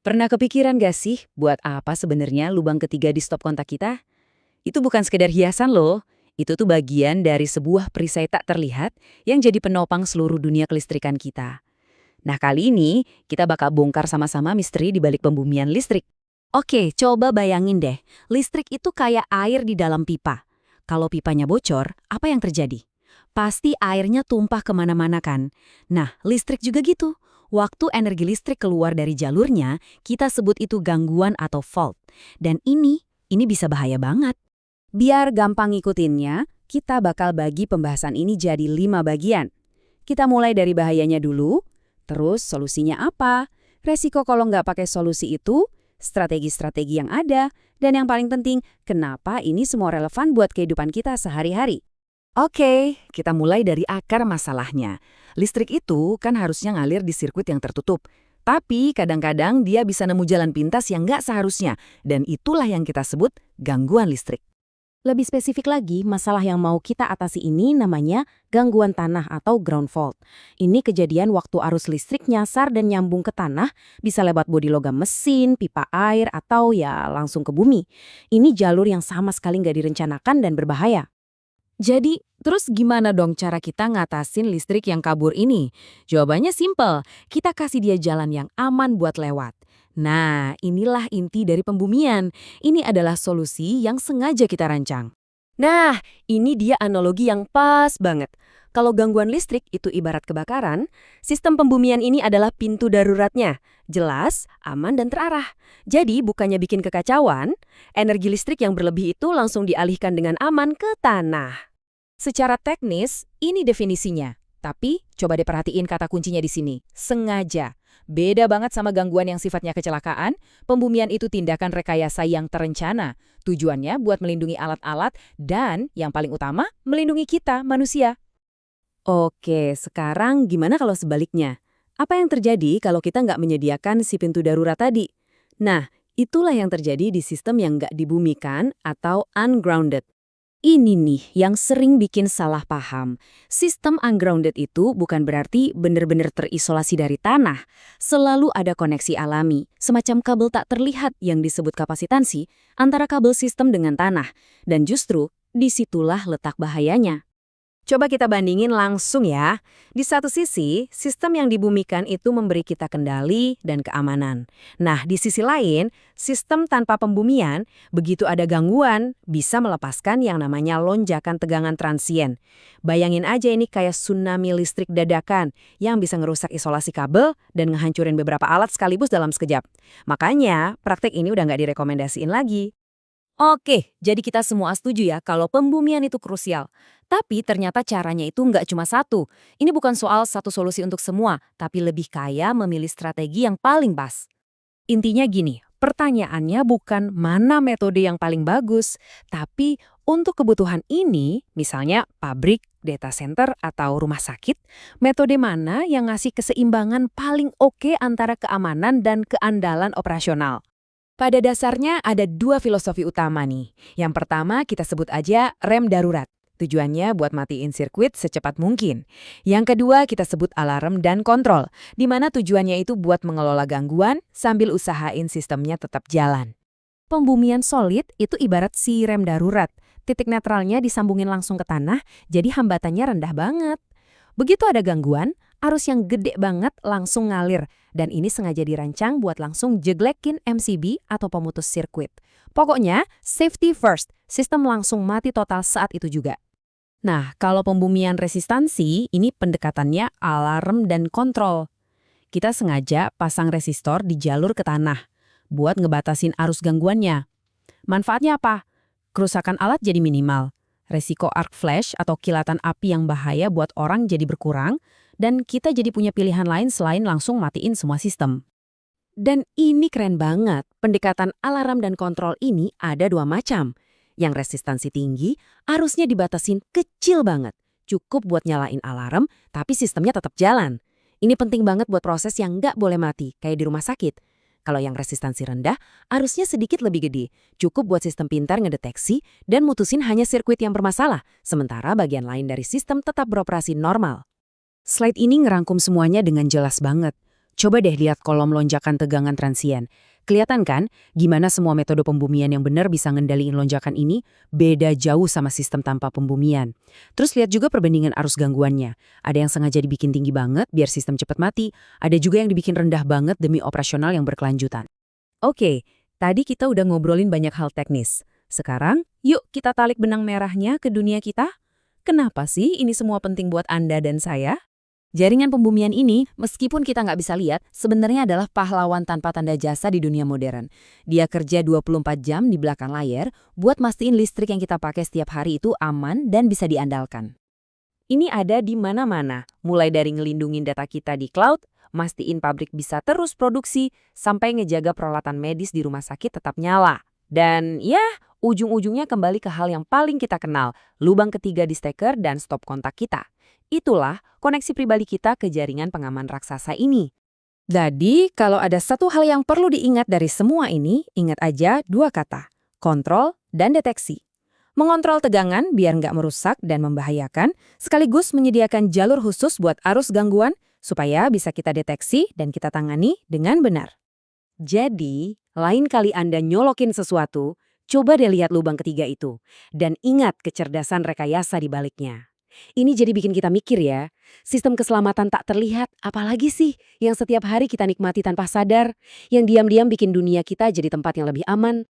Pernah kepikiran gak sih buat apa sebenarnya lubang ketiga di stop kontak kita? Itu bukan sekedar hiasan loh. Itu tuh bagian dari sebuah perisai tak terlihat yang jadi penopang seluruh dunia kelistrikan kita. Nah kali ini kita bakal bongkar sama-sama misteri di balik pembumian listrik. Oke, coba bayangin deh. Listrik itu kayak air di dalam pipa. Kalau pipanya bocor, apa yang terjadi? Pasti airnya tumpah kemana-mana kan? Nah, listrik juga gitu. Waktu energi listrik keluar dari jalurnya, kita sebut itu gangguan atau fault. Dan ini bisa bahaya banget. Biar gampang ngikutinnya, kita bakal bagi pembahasan ini jadi 5 bagian. Kita mulai dari bahayanya dulu, terus solusinya apa, resiko kalau nggak pakai solusi itu, strategi-strategi yang ada, dan yang paling penting, kenapa ini semua relevan buat kehidupan kita sehari-hari. Oke, kita mulai dari akar masalahnya. Listrik itu kan harusnya ngalir di sirkuit yang tertutup. Tapi kadang-kadang dia bisa nemu jalan pintas yang nggak seharusnya. Dan itulah yang kita sebut gangguan listrik. Lebih spesifik lagi, masalah yang mau kita atasi ini namanya gangguan tanah atau ground fault. Ini kejadian waktu arus listrik nyasar dan nyambung ke tanah, bisa lewat bodi logam mesin, pipa air, atau ya langsung ke bumi. Ini jalur yang sama sekali nggak direncanakan dan berbahaya. Jadi, terus gimana dong cara kita ngatasin listrik yang kabur ini? Jawabannya simpel, kita kasih dia jalan yang aman buat lewat. Nah, inilah inti dari pembumian. Ini adalah solusi yang sengaja kita rancang. Nah, ini dia analogi yang pas banget. Kalau gangguan listrik itu ibarat kebakaran, sistem pembumian ini adalah pintu daruratnya. Jelas, aman, dan terarah. Jadi, bukannya bikin kekacauan, energi listrik yang berlebih itu langsung dialihkan dengan aman ke tanah. Secara teknis, ini definisinya. Tapi, coba diperhatiin kata kuncinya di sini. Sengaja. Beda banget sama gangguan yang sifatnya kecelakaan, pembumian itu tindakan rekayasa yang terencana. Tujuannya buat melindungi alat-alat dan, yang paling utama, melindungi kita, manusia. Oke, sekarang gimana kalau sebaliknya? Apa yang terjadi kalau kita nggak menyediakan si pintu darurat tadi? Nah, itulah yang terjadi di sistem yang nggak dibumikan atau ungrounded. Ini nih yang sering bikin salah paham. Sistem ungrounded itu bukan berarti benar-benar terisolasi dari tanah. Selalu ada koneksi alami, semacam kabel tak terlihat yang disebut kapasitansi antara kabel sistem dengan tanah. Dan justru, disitulah letak bahayanya. Coba kita bandingin langsung ya. Di satu sisi, sistem yang dibumikan itu memberi kita kendali dan keamanan. Nah, di sisi lain, sistem tanpa pembumian, begitu ada gangguan, bisa melepaskan yang namanya lonjakan tegangan transien. Bayangin aja ini kayak tsunami listrik dadakan yang bisa ngerusak isolasi kabel dan ngehancurin beberapa alat sekaligus dalam sekejap. Makanya, praktek ini udah nggak direkomendasiin lagi. Oke, jadi kita semua setuju ya kalau pembumian itu krusial. Tapi ternyata caranya itu nggak cuma satu. Ini bukan soal satu solusi untuk semua, tapi lebih kaya memilih strategi yang paling pas. Intinya gini, pertanyaannya bukan mana metode yang paling bagus, tapi untuk kebutuhan ini, misalnya pabrik, data center, atau rumah sakit, metode mana yang ngasih keseimbangan paling oke antara keamanan dan keandalan operasional. Pada dasarnya ada 2 filosofi utama nih. Yang pertama kita sebut aja rem darurat. Tujuannya buat matiin sirkuit secepat mungkin. Yang kedua kita sebut alarm dan kontrol, di mana tujuannya itu buat mengelola gangguan sambil usahain sistemnya tetap jalan. Pembumian solid itu ibarat si rem darurat. Titik netralnya disambungin langsung ke tanah, jadi hambatannya rendah banget. Begitu ada gangguan, arus yang gede banget langsung ngalir. Dan ini sengaja dirancang buat langsung jeglekin MCB atau pemutus sirkuit. Pokoknya, safety first. Sistem langsung mati total saat itu juga. Nah, kalau pembumian resistansi, ini pendekatannya alarm dan kontrol. Kita sengaja pasang resistor di jalur ke tanah buat ngebatasin arus gangguannya. Manfaatnya apa? Kerusakan alat jadi minimal. Resiko arc flash atau kilatan api yang bahaya buat orang jadi berkurang, dan kita jadi punya pilihan lain selain langsung matiin semua sistem. Dan ini keren banget, pendekatan alarm dan kontrol ini ada 2 macam. Yang resistansi tinggi, arusnya dibatasin kecil banget. Cukup buat nyalain alarm, tapi sistemnya tetap jalan. Ini penting banget buat proses yang nggak boleh mati, kayak di rumah sakit. Kalau yang resistansi rendah, arusnya sedikit lebih gede. Cukup buat sistem pintar ngedeteksi dan mutusin hanya sirkuit yang bermasalah, sementara bagian lain dari sistem tetap beroperasi normal. Slide ini ngerangkum semuanya dengan jelas banget. Coba deh lihat kolom lonjakan tegangan transien. Kelihatan kan gimana semua metode pembumian yang benar bisa ngendaliin lonjakan ini beda jauh sama sistem tanpa pembumian. Terus lihat juga perbandingan arus gangguannya. Ada yang sengaja dibikin tinggi banget biar sistem cepat mati, ada juga yang dibikin rendah banget demi operasional yang berkelanjutan. Oke, tadi kita udah ngobrolin banyak hal teknis. Sekarang, yuk kita tarik benang merahnya ke dunia kita. Kenapa sih ini semua penting buat Anda dan saya? Jaringan pembumian ini, meskipun kita nggak bisa lihat, sebenarnya adalah pahlawan tanpa tanda jasa di dunia modern. Dia kerja 24 jam di belakang layar buat mastiin listrik yang kita pakai setiap hari itu aman dan bisa diandalkan. Ini ada di mana-mana, mulai dari ngelindungin data kita di cloud, mastiin pabrik bisa terus produksi, sampai ngejaga peralatan medis di rumah sakit tetap nyala. Dan ya, ujung-ujungnya kembali ke hal yang paling kita kenal, lubang ketiga di steker dan stop kontak kita. Itulah koneksi pribadi kita ke jaringan pengaman raksasa ini. Jadi, kalau ada satu hal yang perlu diingat dari semua ini, ingat aja 2 kata, kontrol dan deteksi. Mengontrol tegangan biar nggak merusak dan membahayakan, sekaligus menyediakan jalur khusus buat arus gangguan supaya bisa kita deteksi dan kita tangani dengan benar. Jadi, lain kali Anda nyolokin sesuatu, coba deh lihat lubang ketiga itu. Dan ingat kecerdasan rekayasa di baliknya. Ini jadi bikin kita mikir ya, sistem keselamatan tak terlihat apalagi sih yang setiap hari kita nikmati tanpa sadar, yang diam-diam bikin dunia kita jadi tempat yang lebih aman,